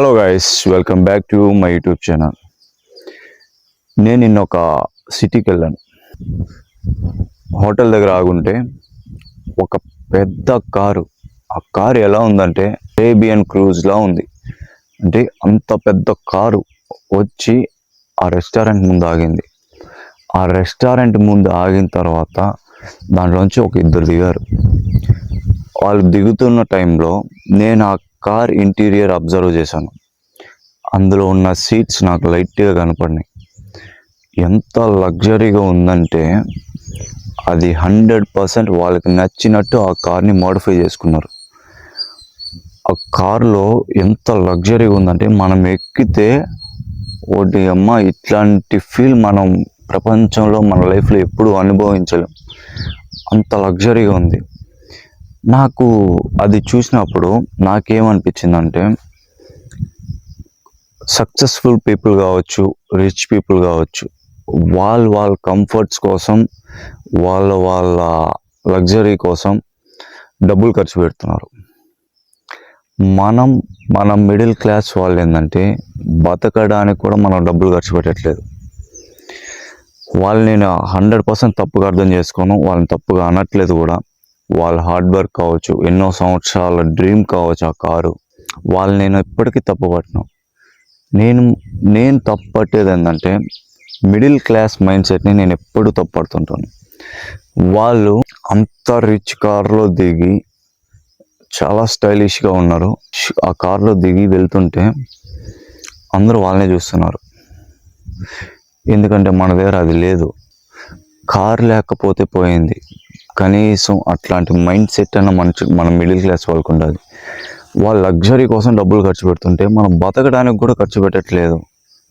Hello guys, welcome back to my YouTube channel. నేను నిన్న ఒక సిటీకి వెళ్ళాను. హోటల్ దగ్గర ఆగుంటే ఒక పెద్ద కారు, ఆ కారు ఎలా ఉందంటే అరేబియన్ క్రూజ్లా ఉంది. అంటే అంత పెద్ద కారు వచ్చి ఆ రెస్టారెంట్ ముందు ఆగింది. ఆ రెస్టారెంట్ ముందు ఆగిన తర్వాత దాంట్లోంచి ఒక ఇద్దరు దిగారు. వాళ్ళు దిగుతున్న టైంలో నేను ఆ కార్ ఇంటీరియర్ అబ్జర్వ్ చేశాను. అందులో ఉన్న సీట్స్ నాకు లైట్గా కనపడినాయి. ఎంత లగ్జరీగా ఉందంటే అది 100% వాళ్ళకి నచ్చినట్టు ఆ కార్ని మోడిఫై చేసుకున్నారు. ఆ కార్లో ఎంత లగ్జరీగా ఉందంటే మనం ఎక్కితే ఒకటి అమ్మ ఇట్లాంటి ఫీల్ మనం ప్రపంచంలో మన లైఫ్లో ఎప్పుడూ అనుభవించలేం. అంత లగ్జరీగా ఉంది. నాకు అది చూసినప్పుడు నాకేమనిపించిందంటే సక్సెస్ఫుల్ పీపుల్ కావచ్చు, రిచ్ పీపుల్ కావచ్చు, వాళ్ళ కంఫర్ట్స్ కోసం, వాళ్ళ లగ్జరీ కోసం డబ్బులు ఖర్చు పెడుతున్నారు. మనం మిడిల్ క్లాస్ వాళ్ళు ఏంటంటే బతకడానికి కూడా మనం డబ్బులు ఖర్చు పెట్టట్లేదు. వాళ్ళని నేను 100% తప్పుగా అర్థం చేసుకోను, వాళ్ళని తప్పుగా అనట్లేదు కూడా. వాళ్ళ హార్డ్ వర్క్ కావచ్చు, ఎన్నో సంవత్సరాల డ్రీమ్ కావచ్చు ఆ కారు, వాళ్ళని నేను ఎప్పటికీ తప్పు పట్టను. నేను తప్పు పట్టేది ఏంటంటే మిడిల్ క్లాస్ మైండ్ సెట్ని నేను ఎప్పుడు తప్పు పడుతుంటాను. వాళ్ళు అంత రిచ్ కార్లో దిగి చాలా స్టైలిష్గా ఉన్నారు. ఆ కార్లో దిగి వెళ్తుంటే అందరూ వాళ్ళనే చూస్తున్నారు. ఎందుకంటే మన దగ్గర అది లేదు. కార్ లేకపోతే పోయింది, కనీసం అట్లాంటి మైండ్ సెట్ అన్న మన మిడిల్ క్లాస్ వాళ్ళకు ఉండాలి. వాళ్ళ లగ్జరీ కోసం డబ్బులు ఖర్చు పెడుతుంటే మనం బతకడానికి కూడా ఖర్చు పెట్టట్లేదు.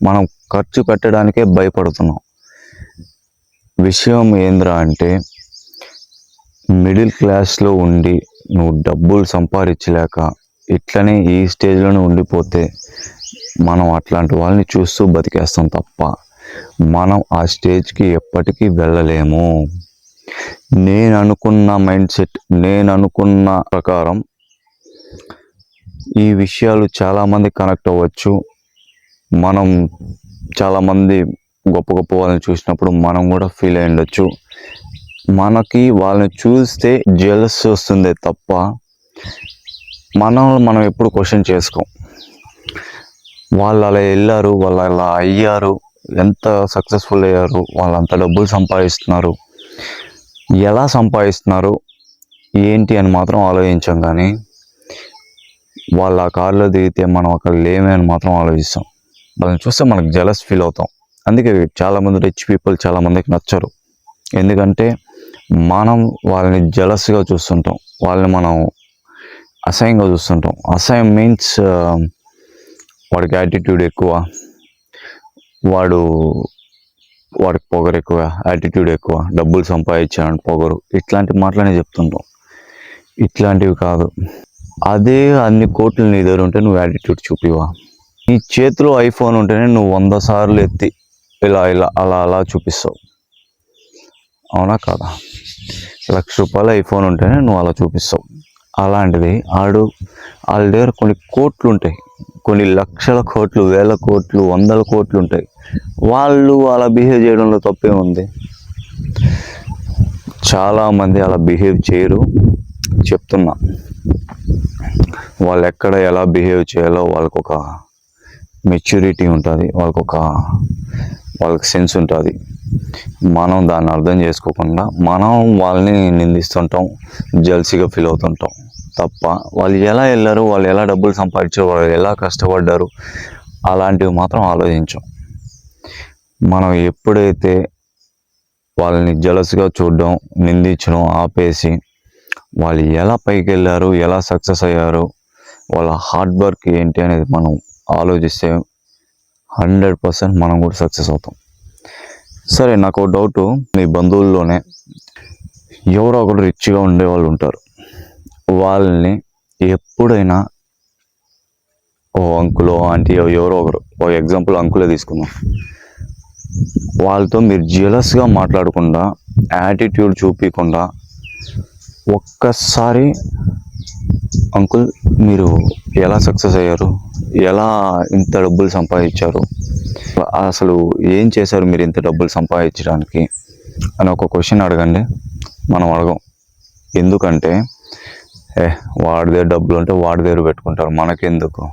మనం ఖర్చు పెట్టడానికే భయపడుతున్నాం. విషయం ఏంద్రా అంటే మిడిల్ క్లాస్లో ఉండి నువ్వు డబ్బులు సంపాదించలేక ఇట్లనే ఈ స్టేజ్లోనే ఉండిపోతే మనం అట్లాంటి వాళ్ళని చూస్తూ బతికేస్తాం తప్ప మనం ఆ స్టేజ్కి ఎప్పటికీ వెళ్ళలేము. నేను అనుకున్న మైండ్ సెట్, నేను అనుకున్న ప్రకారం ఈ విషయాలు చాలామంది కనెక్ట్ అవ్వచ్చు. మనం చాలామంది గొప్ప గొప్ప వాళ్ళని చూసినప్పుడు మనం కూడా ఫీల్ అయి ఉండొచ్చు. మనకి వాళ్ళని చూస్తే జెలస్ వస్తుందే తప్ప మనం ఎప్పుడు క్వశ్చన్ చేసుకోం. వాళ్ళు అలా వెళ్ళారు, వాళ్ళు అలా అయ్యారు, ఎంత సక్సెస్ఫుల్ అయ్యారు, వాళ్ళు అంత డబ్బులు సంపాదిస్తున్నారు, ఎలా సంపాదిస్తున్నారు ఏంటి అని మాత్రం ఆలోచించాం. కానీ వాళ్ళు ఆ కారులో దిగితే మనం అక్కడ లేమే అని మాత్రం ఆలోచిస్తాం. వాళ్ళని చూస్తే మనకు జెలస్ ఫీల్ అవుతాం. అందుకే చాలామంది రిచ్ పీపుల్ చాలామందికి నచ్చరు. ఎందుకంటే మనం వాళ్ళని జెలస్గా చూస్తుంటాం, వాళ్ళని మనం అసహ్యంగా చూస్తుంటాం. అసహ్యం మీన్స్ వాడికి యాటిట్యూడ్ ఎక్కువ, వాడికి పొగరు ఎక్కువ, యాటిట్యూడ్ ఎక్కువ, డబ్బులు సంపాదించాలని పొగరు, ఇట్లాంటి మాటలనే చెప్తుంటాం. ఇట్లాంటివి కాదు. అదే అన్ని కోట్లు నీ దగ్గర ఉంటే నువ్వు యాటిట్యూడ్ చూపివా? నీ చేతిలో ఐఫోన్ ఉంటేనే నువ్వు 100 సార్లు ఎత్తి అలా చూపిస్తావు, అవునా కాదా? ₹1,00,000 ఐఫోన్ ఉంటేనే నువ్వు అలా చూపిస్తావు. అలాంటిది వాళ్ళ దగ్గర కొన్ని కోట్లు ఉంటాయి, కొన్ని లక్షల కోట్లు, వేల కోట్లు, 100 కోట్లు ఉంటాయి. వాళ్ళు అలా బిహేవ్ చేయడంలో తప్పే ఉంది. చాలామంది అలా బిహేవ్ చేయరు. చెప్తున్నా, వాళ్ళు ఎక్కడ ఎలా బిహేవ్ చేయాలో వాళ్ళకు ఒక మెచ్యూరిటీ ఉంటుంది, వాళ్ళకి సెన్స్ ఉంటుంది. మనం దాన్ని అర్థం చేసుకోకుండా మనం వాళ్ళని నిందిస్తుంటాం, జల్సీగా ఫీల్ అవుతుంటాం తప్ప వాళ్ళు ఎలా వెళ్ళారు, వాళ్ళు ఎలా డబ్బులు సంపాదించారు, వాళ్ళు ఎలా కష్టపడ్డారు అలాంటివి మాత్రం ఆలోచించాం. మనం ఎప్పుడైతే వాళ్ళని జలస్గా చూడడం, నిందించడం ఆపేసి వాళ్ళు ఎలా పైకి వెళ్ళారు, ఎలా సక్సెస్ అయ్యారు, వాళ్ళ హార్డ్ వర్క్ ఏంటి అనేది మనం ఆలోచిస్తే 100% మనం కూడా సక్సెస్ అవుతాం. సరే, నాకు డౌటు, మీ బంధువుల్లోనే ఎవరో ఒకరు రిచ్గా ఉండే వాళ్ళు ఉంటారు. వాళ్ళని ఎప్పుడైనా ఓ అంకులో ఆంటీ ఎవరో ఒకరు, ఓ ఎగ్జాంపుల్ అంకులే తీసుకుందాం, వాళ్ళతో మీరు జెలస్గా మాట్లాడకుండా, యాటిట్యూడ్ చూపించకుండా ఒక్కసారి అంకుల్ మీరు ఎలా సక్సెస్ అయ్యారు, ఎలా ఇంత డబ్బులు సంపాదించారు, అసలు ఏం చేశారు మీరు ఇంత డబ్బులు సంపాదించడానికి అని ఒక క్వశ్చన్ అడగండి. మనం అడగం. ఎందుకంటే వాడి దగ్గర డబ్బులు ఉంటే వాడి దగ్గర పెట్టుకుంటారు, మనకెందుకు,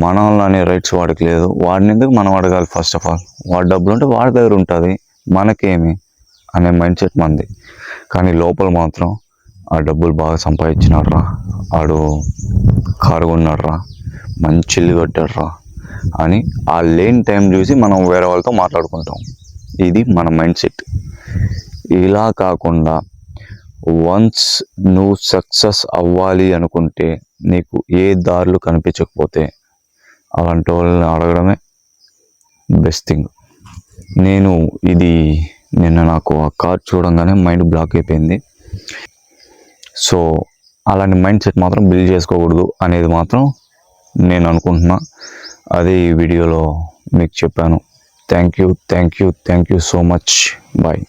మనల్ని అనే రైట్స్ వాడికి లేదు, వాడిని ఎందుకు మనం అడగాలి. ఫస్ట్ ఆఫ్ ఆల్ వాడి డబ్బులు ఉంటే వాడి దగ్గర ఉంటుంది, మనకేమి అనే మైండ్ సెట్ మంది. కానీ లోపల మాత్రం ఆ డబ్బులు బాగా సంపాదించినాడు రా, ఆడు కారు కొన్నాడు రా, మంచి ఇల్లు కట్టాడు రా అని ఆ లేని టైం చూసి మనం వేరే వాళ్ళతో మాట్లాడుకుంటాం. ఇది మన మైండ్ సెట్. ఇలా కాకుండా వన్స్ నువ్వు సక్సెస్ అవ్వాలి అనుకుంటే, నీకు ఏ దారులు కనిపించకపోతే అలాంటి వాళ్ళని అడగడమే బెస్ట్ థింగ్. నిన్న నాకు ఆ కార్ చూడంగానే మైండ్ బ్లాక్ అయిపోయింది. సో అలాంటి మైండ్ సెట్ మాత్రం బిల్డ్ చేసుకోకూడదు అనేది మాత్రం నేను అనుకుంటున్నా. అదే ఈ వీడియోలో మీకు చెప్పాను. Thank you so much. Bye.